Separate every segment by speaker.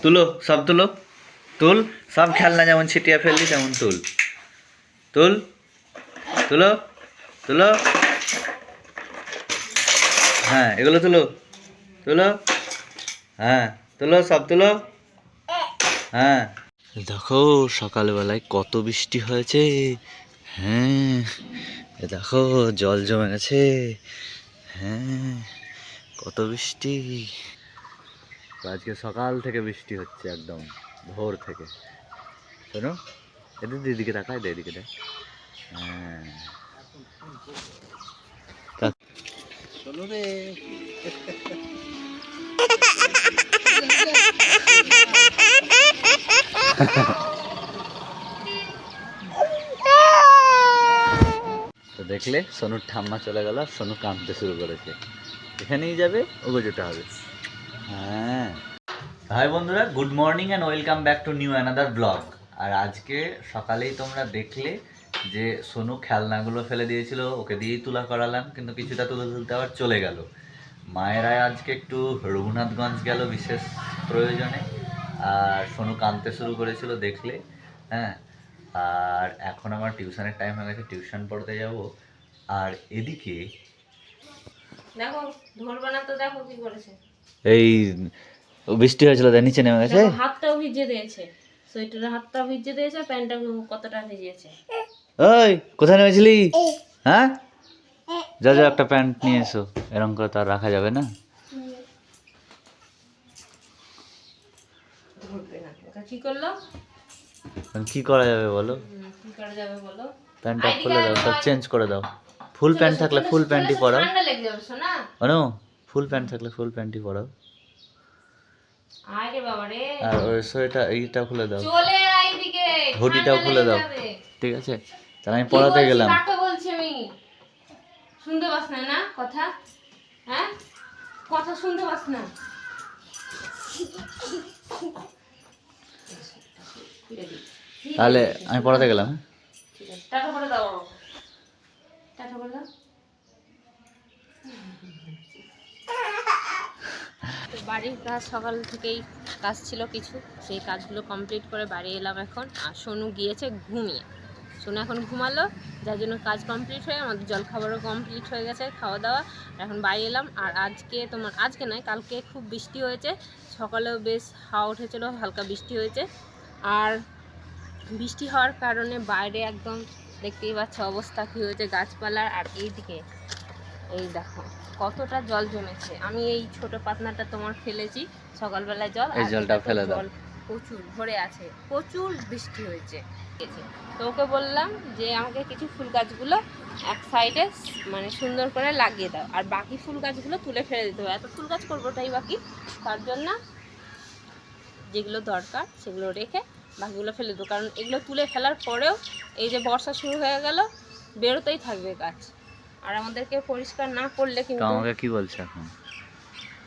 Speaker 1: তুলো, সব তুলো, তুল, সব খেলনা যেমন ছিটিয়ে ফেললি তেমন তুল, তুল, তুলো, তুলো, হ্যাঁ এগুলো তুলো, তুলো, হ্যাঁ তুলো, সব তুলো, হ্যাঁ। দেখো সকালবেলায় কত বৃষ্টি হয়েছে, হ্যাঁ দেখো জল জমে গেছে, হ্যাঁ কত বৃষ্টি। আজকে সকাল থেকে বৃষ্টি হচ্ছে একদম ভোর থেকে। শোনো এদের দিদিকে তাকায় দে, এদিকে দেখ, হ্যাঁ শোনো রে। তো দেখলে সোনুর ঠাম্মা চলে গেল, সোনু কাঁদতে শুরু করেছে, এখানেই যাবে ওগো যেতে হবে। হ্যাঁ হাই বন্ধুরা, good morning and welcome back to new another blog. আর আজকে সকালেই তোমরা দেখলে যে সোনু খেলনাগুলো ফেলে দিয়েছিল, ওকে দিয়েই তুলা করালাম, কিন্তু কিছুটা তুলতে আবার চলে গেল। মায়েরাই আজকে একটু রঘুনাথগঞ্জ গেল বিশেষ প্রয়োজনে, আর সোনু কাঁদতে শুরু করেছিল দেখলে, হ্যাঁ। আর এখন আমার টিউশনের টাইম হয়ে গেছে, টিউশন পড়তে যাব। আর এদিকে
Speaker 2: দেখো ঢোল বানাতে, দেখো কি করেছে।
Speaker 1: এই বৃষ্টি হয়েছিল, তাই নিচে নেমে গেছে,
Speaker 2: হাতটাও ভিজে দিয়েছে, সোয়েটারের হাতটাও ভিজে দিয়েছে, প্যান্টটা কতটা ভিজিয়েছে।
Speaker 1: ওই কোথায় নেমেছিলি? হ্যাঁ যা যা একটা প্যান্ট নিয়ে এসো, এরকম করে তো আর রাখা যাবে না।
Speaker 2: কি করলো?
Speaker 1: কি করা যাবে বলো,
Speaker 2: কি করা যাবে বলো?
Speaker 1: প্যান্টটা খুলে দাও, সব চেঞ্জ করে দাও। ফুল প্যান্ট থাকলে ফুল প্যান্টই পরাও,
Speaker 2: ঠান্ডা লেগে যাবে শোনা।
Speaker 1: অনু ফুল প্যান্ট থাকলে ফুল প্যান্টই পরাও।
Speaker 2: আরে বাবা রে,
Speaker 1: আর ওই সোয়েটার এইটা খুলে দাও,
Speaker 2: চলে আয় এদিকে,
Speaker 1: হুডিটাও খুলে দাও, ঠিক আছে? তাহলে আমি পড়াতে গেলাম।
Speaker 2: কাকে বলছি আমি? শুনতে পাস না না কথা? হ্যাঁ কথা শুনতে পাস না?
Speaker 1: তাহলে আমি পড়াতে গেলাম।
Speaker 2: ঠিক আছে, টাটা করে দাও, টাটা করে দাও। বাড়ির কাজ সকাল থেকেই কাজ ছিল কিছু, সেই কাজগুলো কমপ্লিট করে বাড়ি এলাম এখন। আর সোনু গিয়েছে ঘুমিয়ে, সোনু এখন ঘুমালো, যার জন্য কাজ কমপ্লিট হয়ে আমাদের জলখাবারও কমপ্লিট হয়ে গেছে, খাওয়া দাওয়া। এখন বাড়ি এলাম। আর আজকে নয়, কালকে খুব বৃষ্টি হয়েছে, সকালেও বেশ হাওয়া উঠেছিল, হালকা বৃষ্টি হয়েছে। আর বৃষ্টি হওয়ার কারণে বাইরে একদম দেখতেই পাচ্ছ অবস্থা কী হয়েছে গাছপালার। আর এইদিকে এই দেখো কতটা জল জমেছে। আমি এই ছোট পাতনাটা তোমার ফেলেছি সকালবেলায় জল,
Speaker 1: এই জলটা ফেলে দাও।
Speaker 2: জল প্রচুর ভরে আছে, প্রচুর বৃষ্টি হয়েছে। তো ওকে বললাম যে আমাকে কিছু ফুল গাছগুলো এক সাইডে মানে সুন্দর করে লাগিয়ে দাও, আর বাকি ফুল গাছগুলো তুলে ফেলে দিতে হবে। এত ফুল গাছ করবো তাই বাকি, তার জন্য যেগুলো দরকার সেগুলো রেখে বাকিগুলো ফেলে দেবো। কারণ এগুলো তুলে ফেলার পরেও এই যে বর্ষা শুরু হয়ে গেল, বেরোতেই থাকবে গাছ। আর আমাদেরকে পরিষ্কার না করলে কিন্তু।
Speaker 1: আমাকে কি বলছে এখন?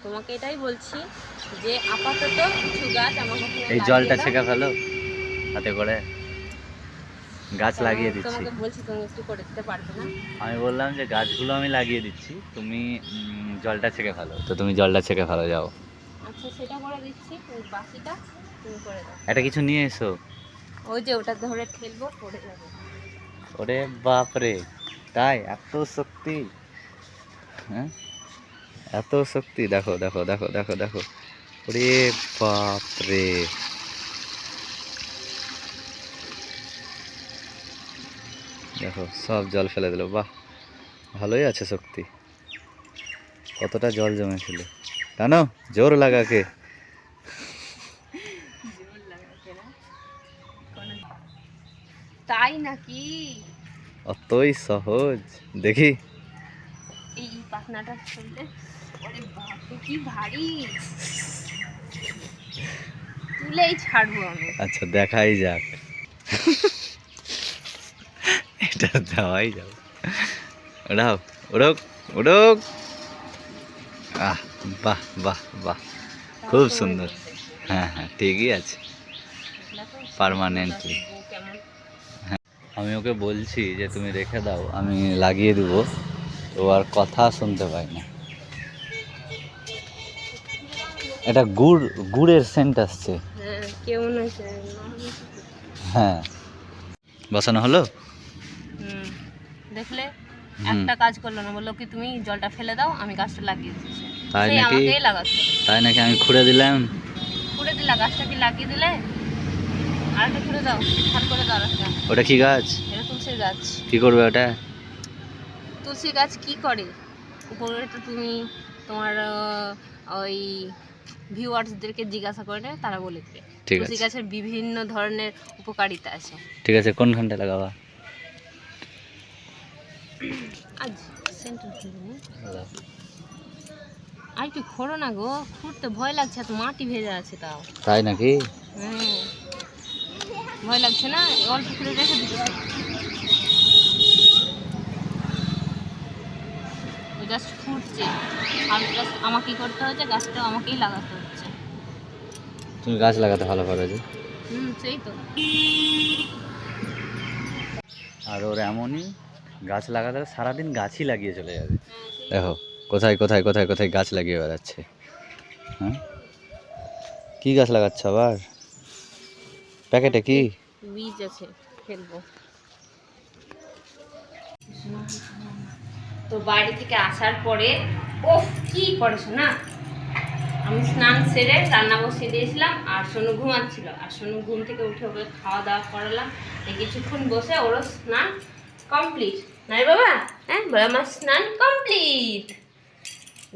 Speaker 2: তোমাকে এটাই বলছি যে আপাতত কিছু গাছ আমাকে
Speaker 1: এই জলটা ছেঁকা ফেলো হাতে করে, গাছ লাগিয়ে দিচ্ছি।
Speaker 2: তোমাকে বলছি, তুমি একটু করে দিতে পারবে না?
Speaker 1: আমি বললাম যে গাছগুলো আমি লাগিয়ে দিচ্ছি, তুমি জলটা ছেঁকে ফেলো। তো তুমি জলটা ছেঁকে ফেলো, যাও।
Speaker 2: আচ্ছা সেটা করে দিচ্ছি, বাকিটা তুমি করে দাও।
Speaker 1: এটা কিছু নিয়ে এসো।
Speaker 2: ওই যে ওটা ধরে ঠেলবো, পড়ে যাবে।
Speaker 1: ওরে বাপরে, তাই এত শক্তি? হ্যাঁ এত শক্তি, দেখো দেখো দেখো দেখো দেখো, ওরে বাপরে। দেখো সব জল ফেলে দিল, বাহ ভালোই আছে শক্তি। কতটা জল জমেছিল জানো, জোর লাগাকে।
Speaker 2: তাই নাকি?
Speaker 1: অতই সহজ? দেখি
Speaker 2: এই পাখনাটা ফেলতে, ওরে বাপরে কি ভারী, তুলেই ছাড়বো আমি।
Speaker 1: আচ্ছা দেখাই যাক, এটা দেওয়াই যাবে। ওড়াও, উড়ুক উড়ুক, আহ বাহ বাহ বাহ, খুব সুন্দর। হ্যাঁ হ্যাঁ ঠিকই আছে, পার্মানেন্টলি। হ্যাঁ আমি ওকে বলছি যে তুমি রেখে দাও, আমি লাগিয়ে দেবো, তো আর কথা শুনতে পাই না। এটা গুড়ের সেন্ট আসছে।
Speaker 2: হ্যাঁ কেউ না
Speaker 1: হ্যাঁ বসানো হলো।
Speaker 2: হুম দেখলে
Speaker 1: হুম।
Speaker 2: একটা কাজ করলো না, বললো কি তুমি জলটা ফেলে দাও আমি গাছটা লাগিয়ে দিচ্ছি।
Speaker 1: তাই
Speaker 2: সেই
Speaker 1: নাকি?
Speaker 2: আমাকেই লাগাতে হবে।
Speaker 1: তাই নাকি? আমি খুঁড়ে দিলাম।
Speaker 2: খুঁড়ে দিলা গাছটা কি লাগিয়ে দিলে? আরেকটা খুঁড়ে দাও, ভালো করে দাও আরেকটা।
Speaker 1: ওটা কি গাছ?
Speaker 2: এটা তুলসী গাছ।
Speaker 1: কি করবে ওটা?
Speaker 2: তুলসী গাছ কি করে উপরে তো তুমি তোমার ওই ভিউয়ার্সদেরকে জিজ্ঞাসা করে নেবে, তারা বলে দেবে।
Speaker 1: ঠিক
Speaker 2: তুলসী
Speaker 1: আছে।
Speaker 2: গাছের বিভিন্ন ধরনের উপকারিতা আছে।
Speaker 1: ঠিক আছে, কোনখানটা লাগাবা?
Speaker 2: আজ সেন্টার আর কি খোঁড়ো না গো, খুঁড়তে ভয় লাগছে, এত মাটি ভেজা আছে তাও।
Speaker 1: তাই নাকি?
Speaker 2: হুম ভয় লাগছে না, অল্প করে রেখে দিচ্ছি। ওই গাছ ফুটছে, আর গাছ আমাকেই করতে হচ্ছে, গাছটাও আমাকেই লাগাতে হচ্ছে।
Speaker 1: তুমি গাছ লাগাতে ভালো পারো যে।
Speaker 2: সেই তো।
Speaker 1: আর ওর এমনই গাছ লাগাতে হলে সারাদিন গাছই লাগিয়ে চলে যাবে। দেখো কোথায় কোথায় কোথায় কোথায় গাছ লাগিয়ে বেড়াচ্ছে। হ্যাঁ কি গাছ লাগাচ্ছ আবার? প্যাকেটে কি
Speaker 2: বীজ আছে, ফেলবো। তো বাড়ি থেকে আসার পরে ওফ কি করেছো না, আমি স্নান সেরে রান্না বসিয়ে দিয়েছিলাম, আর সোনু ঘুমাচ্ছিল, আর সোনু ঘুম থেকে উঠে ওকে খাওয়া দাওয়া করালাম। এই কিছুক্ষণ বসে ওরও স্নান কমপ্লিট, নাই বাবা? হ্যাঁ বলে আমার স্নান কমপ্লিট।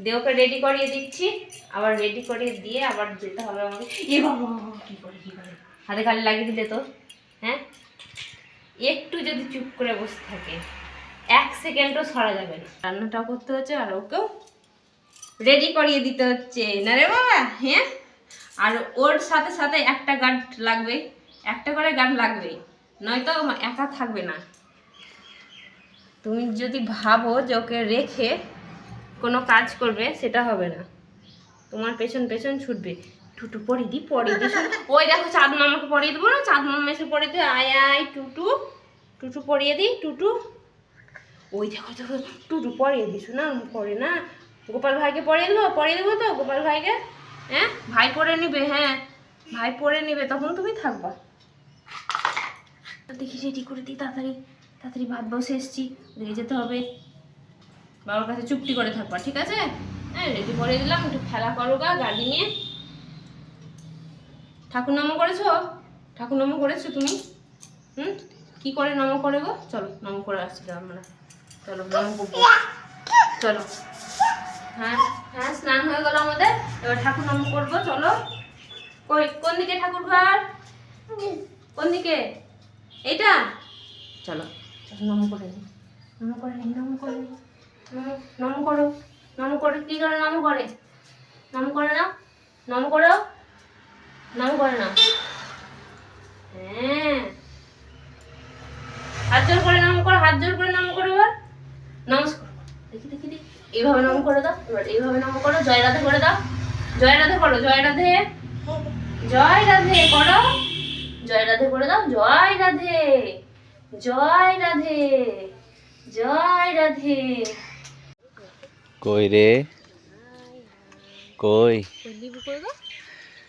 Speaker 2: দিয়ে ওকে রেডি করিয়ে দিচ্ছি, আবার রেডি করিয়ে দিয়ে আবার যেতে হবে আমাকে। এ বাবা কী করে হাতে খালি লাগিয়ে দিলে তো। হ্যাঁ একটু যদি চুপ করে বসে থাকে 1 সেকেন্ডও সরা যাবে না। রান্নাটাও করতে হচ্ছে আর ওকেও রেডি করিয়ে দিতে হচ্ছে, না রে বাবা? হ্যাঁ আর ওর সাথে সাথে একটা গার্ড লাগবে, একটা করে গার্ড লাগবেই, নয়তো একা থাকবে না। তুমি যদি ভাবো যে ওকে রেখে কোনো কাজ করবে, সেটা হবে না, তোমার পেছন পেছন ছুটবে। টুটু পরিয়ে দিই ওই দেখো চাঁদ মামাকে পরিয়ে দেবো না, চাঁদ মামা এসে পরিয়ে দিই, আয় আয় টুটু, টুটু পরিয়ে দিই টুটু। ওই দেখো দেখো টুটু পরিয়ে দিস না, পরে না। গোপাল ভাইকে পরিয়ে দেবো তো গোপাল ভাইকে। হ্যাঁ ভাই পরে নিবে, হ্যাঁ ভাই পরে নিবে, তখন তুমি থাকবা। দেখি রেডি করে দিই তাড়াতাড়ি, তাড়াতাড়ি ভাত বসে এসছি, রেগে যেতে হবে। বাবার কাছে চুপটি করে থাকবা, ঠিক আছে? হ্যাঁ রেডি করে দিলাম, একটু খেলা করো গা গাড়ি নিয়ে। ঠাকুর নম করেছো? ঠাকুর নম করেছো তুমি? কি করে নম করে গো? চলো নম করে আসছি আমরা, চলো নম করবো, চলো। হ্যাঁ হ্যাঁ স্নান হয়ে গেল আমাদের, এবার ঠাকুর নম করবো, চলো। কই কোন দিকে ঠাকুর ঘর? কোন দিকে? এইটা? চলো চলো নম করে নি, নম করে নি, নম করে নি, নম করো, নম করে কি করে নম করে? নম করে নাও, নম করো, নম করে নাও। হ্যাঁ হাত জোর করে নম করো, হাত জোর করে নম করো। এবার নমস্কার, দেখি দেখি দেখি, এইভাবে নম করে দাও, এবার এইভাবে নম করো। জয় রাধে করে দাও, জয় রাধে করো, জয় রাধে, জয় রাধে করো, জয় রাধে করে দাও, জয় রাধে, জয় রাধে, জয় রাধে।
Speaker 1: কই রে কই?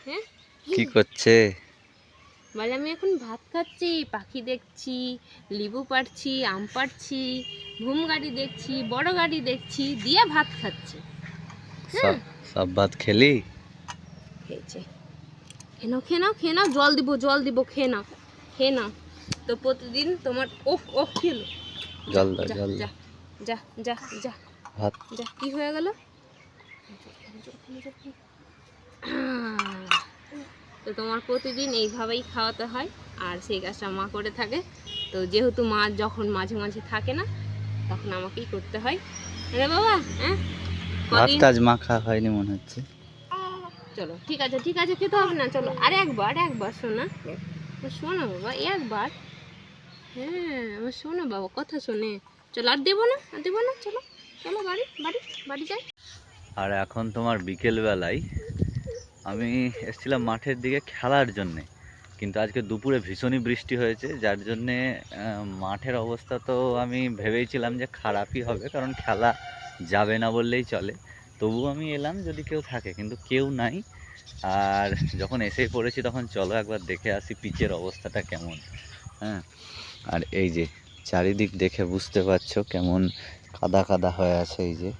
Speaker 2: হ্যাঁ
Speaker 1: কি করছে?
Speaker 2: বলে আমি এখন ভাত খাচ্ছি, পাখি দেখছি, লেবু পাড়ছি, আম পাড়ছি, ঘুম গাড়ি দেখছি, বড় গাড়ি দেখছি, দিয়ে ভাত খাচ্ছি।
Speaker 1: সব ভাত খেলি?
Speaker 2: খেয়েছে, খেয়ে নাও, জল দিব, খেয়ে নাও। তো প্রতিদিন তোমার ওহ খেলো,
Speaker 1: জল দাও, জল
Speaker 2: যা
Speaker 1: দাও।
Speaker 2: যা যা যা
Speaker 1: ভাত
Speaker 2: যা, কি হয়ে গেল? তো তোমার প্রতিদিন এইভাবেই খাওয়াতে হয়, আর সেই কাজটা মা করে থাকে। তো যেহেতু মা যখন মাঝে মাঝে থাকে না, তখন আমাকেই করতে হয় রে বাবা। হ্যাঁ
Speaker 1: ভাত টাজ মাখা হয়নি মনে হচ্ছে।
Speaker 2: চলো ঠিক আছে খেতে হবে না, চলো আর একবার শোনা, শোনো বাবা একবার। হ্যাঁ আমার শোনো বাবা, কথা শোনে। চলো আর দেবো না, চলো চলো বাড়ি বাড়ি বাড়ি যাই।
Speaker 1: আর এখন তোমার বিকেলবেলায় আমি এসেছিলাম মাঠের দিকে খেলার জন্যে, কিন্তু আজকে দুপুরে ভীষণই বৃষ্টি হয়েছে, যার জন্যে মাঠের অবস্থা তো আমি ভেবেইছিলাম যে খারাপই হবে, কারণ খেলা যাবে না বললেই চলে। তবু আমি এলাম যদি কেউ থাকে, কিন্তু কেউ নাই। আর যখন এসেই পড়েছি তখন চলো একবার দেখে আসি পিচের অবস্থাটা কেমন। হ্যাঁ, আর এই যে চারিদিক দেখে বুঝতে পারছো কেমন কাদা কাদা হয়ে আছে। এই যে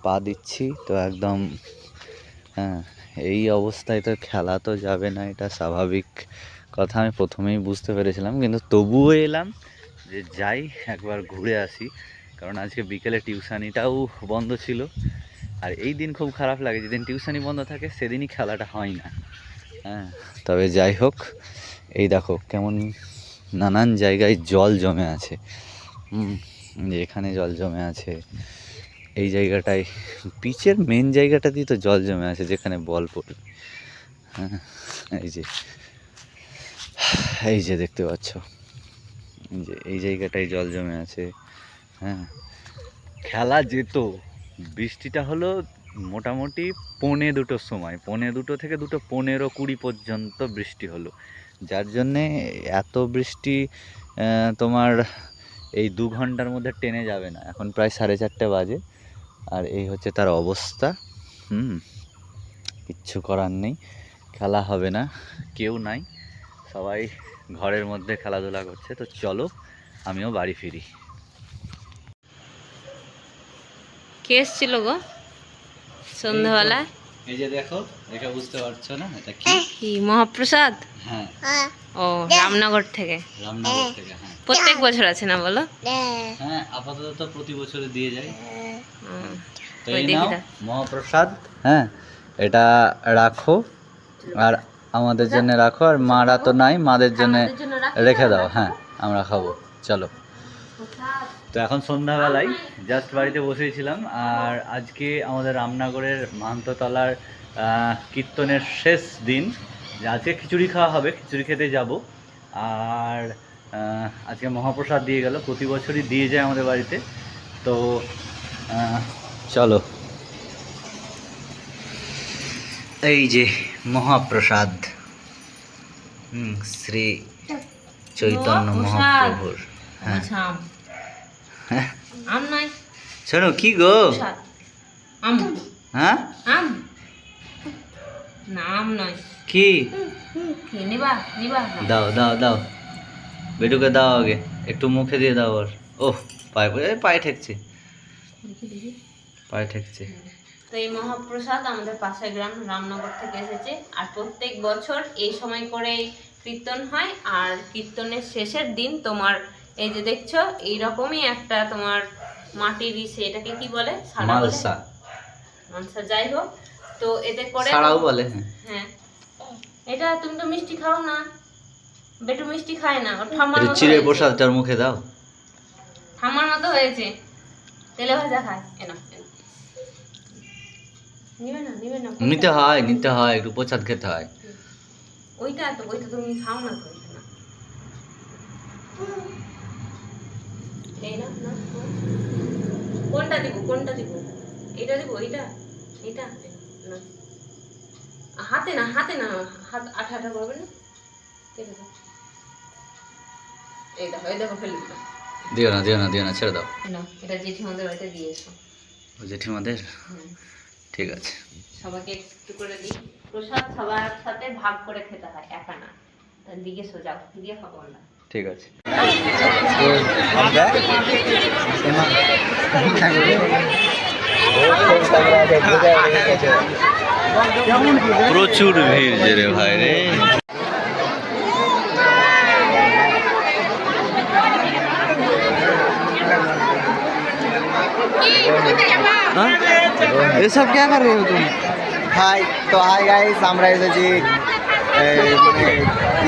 Speaker 1: পা দিচ্ছি তো একদম, হ্যাঁ এই অবস্থায় তো খেলা তো যাবে না, এটা স্বাভাবিক কথা আমি প্রথমেই বুঝতে পেরেছিলাম, কিন্তু তবুও এলাম যে যাই একবার ঘুরে আসি, কারণ আজকে বিকেলে টিউশানিটাও বন্ধ ছিল। আর এই দিন খুব খারাপ লাগে, যেদিন টিউশানি বন্ধ থাকে সেদিনই খেলাটা হয় না। হ্যাঁ, তবে যাই হোক, এই দেখো কেমন নানান জায়গায় জল জমে আছে। যে এখানে জল জমে আছে, এই জায়গাটায় পিচের মেন জায়গাটাতেই তো জল জমে আছে যেখানে বল পড়বে। হ্যাঁ, এই যে দেখতে পাচ্ছ, যে এই জায়গাটায় জল জমে আছে। হ্যাঁ, খেলা যেত, বৃষ্টিটা হলো মোটামুটি 1:45 সময়, 1:45 থেকে 2:15-20 পর্যন্ত বৃষ্টি হলো, যার জন্যে এত বৃষ্টি তোমার এই 2 ঘন্টার মধ্যে টেনে যাবে না। এখন প্রায় 4:30 বাজে, আর এই হচ্ছে তার অবস্থা। কিচ্ছু করার নেই, খেলা হবে না, কেউ নাই, সবাই ঘরের মধ্যে খেলাধুলা করছে। তো চলো আমিও বাড়ি ফিরি।
Speaker 2: কে এসেছিল গো সন্ধ্যাবেলায়?
Speaker 1: এই যে দেখো, দেখে বুঝতে পারছো না এটা
Speaker 2: কি মহাপ্রসাদ?
Speaker 1: হ্যাঁ,
Speaker 2: ও রামনগর থেকে।
Speaker 1: রামনগর থেকে। হ্যাঁ,
Speaker 2: প্রত্যেক বছর আছে না বলো?
Speaker 1: হ্যাঁ আপাতত তো প্রতি বছরে দিয়ে যায়। তো
Speaker 2: ওই
Speaker 1: এই
Speaker 2: দেখি
Speaker 1: নাও
Speaker 2: দাও।
Speaker 1: মহাপ্রসাদ। হ্যাঁ, এটা রাখো, আর আমাদের জন্য রাখো, আর মারা তো নাই, মাদের জন্য
Speaker 2: আমাদের জন্য রাখি
Speaker 1: রেখে
Speaker 2: না,
Speaker 1: দাও।
Speaker 2: রাখো।
Speaker 1: হ্যাঁ, আমরা খাবো, চলো। তো এখন সন্ধ্যাবেলায় জাস্ট বাড়িতে বসেছিলাম, আর আজকে আমাদের রামনগরের মাহান্ততলার কীর্তনের শেষ দিন, যে আজকে খিচুড়ি খাওয়া হবে, খিচুড়ি খেতে যাব। আর আজকে মহাপ্রসাদ দিয়ে গেল, প্রতি বছরই দিয়ে যায় আমাদের বাড়িতে। তো চলো, এই যে মহাপ্রসাদ, শ্রী চৈতন্য মহাপ্রভুর। হ্যাঁ,
Speaker 2: আম নাই,
Speaker 1: শোনো কি গো,
Speaker 2: আম,
Speaker 1: হ্যাঁ
Speaker 2: আম না, আম নয়,
Speaker 1: কি
Speaker 2: নিবা নিবা না।
Speaker 1: দাও দাও দাও, বেটুকে দাও, আগে একটু মুখে দিয়ে দাও। আর ওহ, পায়ে ঠেকছে, পায়ে ঠেকছে।
Speaker 2: তো এই মহাপ্রসাদ আমাদের পাশের গ্রাম রামনগর থেকে এসেছে, আর প্রত্যেক বছর এই সময় করে কীর্তন হয়। আর কীর্তনের শেষের দিন তোমার এই যে দেখছো এইরকমই একটা তোমার মাটির ইসে, এটাকে কি বলে?
Speaker 1: মালসা,
Speaker 2: মালসা, যাই হোক। তো এতে করে
Speaker 1: সারাও বলে।
Speaker 2: হ্যাঁ, এটা তুমি তো মিষ্টি খাও না, বেটু মিষ্টি খায় না, ওর ঠাম্মার
Speaker 1: একটু
Speaker 2: মতো
Speaker 1: চিড়ে
Speaker 2: হয়েছে।
Speaker 1: প্রসাদটার মুখে দাও,
Speaker 2: ঠাম্মার মতো হয়েছে, তেলে ভাজা খায়। এনা নিবে না, নিবে না,
Speaker 1: নিতে হয়, একটু প্রসাদ খেতে হয়।
Speaker 2: ওইটা তুমি খাও না তো, না এই না না, কোনটা দিব এটা দিব, এইটা এটা না, হাতে না হাত আঠা আঠা করবে না, কেটে দাও। এই দেখো ফেলে দিলাম।
Speaker 1: দিও না, ছেড়ে দাও।
Speaker 2: না, এটা জেঠিমাদের বাড়িতে দিয়ে এসো।
Speaker 1: ও জেঠিমাদের, ঠিক আছে।
Speaker 2: সবাইকে একটু করে দিই প্রসাদ, সবার সাথে ভাগ করে খেতে হয়, একা না। দিকে সোজা দিয়ে খাবো না,
Speaker 1: ঠিক আছে। প্রচুর ভিড় যে রে ভাই রে।
Speaker 3: ये सब क्या कर रहे हो तुम? हाय गाइस, আমরা এসেছি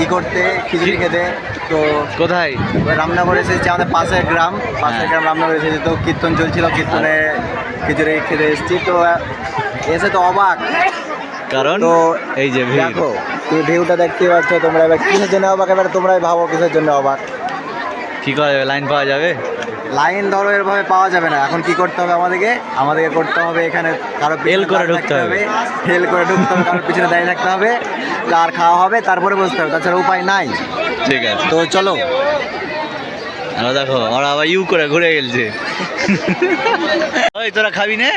Speaker 3: ই করতে, খিচুড়ি খেতে। তো
Speaker 1: কোথায়?
Speaker 3: রামনগর এসেছি, আমাদের পাশের গ্রাম রামনগর এসেছি। তো কীর্তন চলছিল, কীর্তনে খিচুড়ি খেতে এসেছি। তো এসে তো অবাক,
Speaker 1: কারণ
Speaker 3: তো
Speaker 1: এই যে ভিড়,
Speaker 3: দেখো তুমি ভিউটা দেখতে পাচ্ছ। তোমরা এবার কিসের জন্য অবাক, এবার তোমরাই ভাবো কিসের জন্য অবাক।
Speaker 1: কি করা যাবে, লাইন পাওয়া যাবে?
Speaker 3: লাইন ধরো এরভাবে পাওয়া যাবে না। এখন কি করতে হবে আমাদেরকে করতে হবে এখানে কারো
Speaker 1: হেল করে ঢুকতে হবে,
Speaker 3: কারোর পিছনে দাঁড়িয়ে থাকতে হবে, আর খাওয়া হবে, তারপরে বসতে হবে, তাছাড়া উপায় নাই।
Speaker 1: ঠিক আছে,
Speaker 3: তো চলো।
Speaker 1: দেখো ওরা আবার ইউ করে ঘুরে গেলছে। ওই তোরা খাবি না?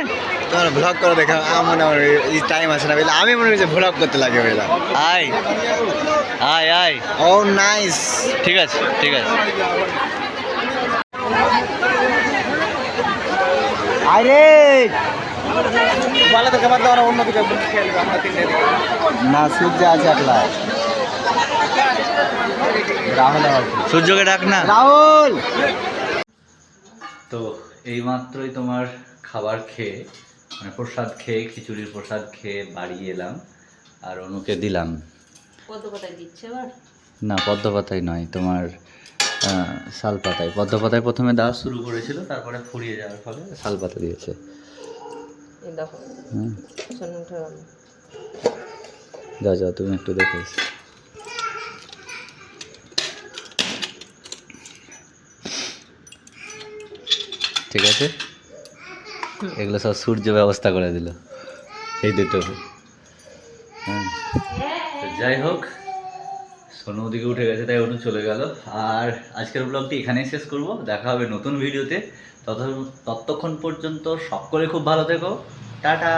Speaker 3: তোমার ভ্লগ করে দেখা মনে হয় এই টাইম আছে না বুঝলে, আমি মনে করছি ভ্লগ করতে লাগে বুঝলা।
Speaker 1: আয় আয় আয়,
Speaker 3: ও নাইস।
Speaker 1: ঠিক আছে ঠিক আছে।
Speaker 3: আরে বলে তো খাবার দাবার অন্যদিকে খেলবে, আমরা তিনটে না সূর্য আছে একলা। রাহুল
Speaker 1: সূর্যকে ডাক না।
Speaker 3: রাহুল
Speaker 1: তো এইমাত্রই তোমার খাবার খেয়ে মানে প্রসাদ খেয়ে, খিচুড়ির প্রসাদ খেয়ে বাড়ি এলাম আর অনুকে দিলাম।
Speaker 2: কত কোথায় দিচ্ছে এবার?
Speaker 1: না পদ্ম পাতায় নয়, তোমার শাল পাতায়। পদ্ম পাতায় প্রথমে দেওয়া শুরু করেছিল, তারপরে ফুরিয়ে যাওয়ার ফলে শাল পাতা দিয়েছে।
Speaker 2: এই দেখো
Speaker 1: হুম,
Speaker 2: সোনু উঠে গেল।
Speaker 1: যাও যাও তুমি একটু দেখে এসো। ঠিক আছে, এগুলো সব সূর্য ব্যবস্থা করে দিল এই দুটো। হ্যাঁ, তো যাই হোক, সোনু ওদিকে উঠে গেছে তাই অনু চলে গেল। আর আজকের ব্লগটি এখানেই শেষ করব, দেখা হবে নতুন ভিডিওতে। ততক্ষণ পর্যন্ত সকলে খুব ভালো থেকো, টাটা।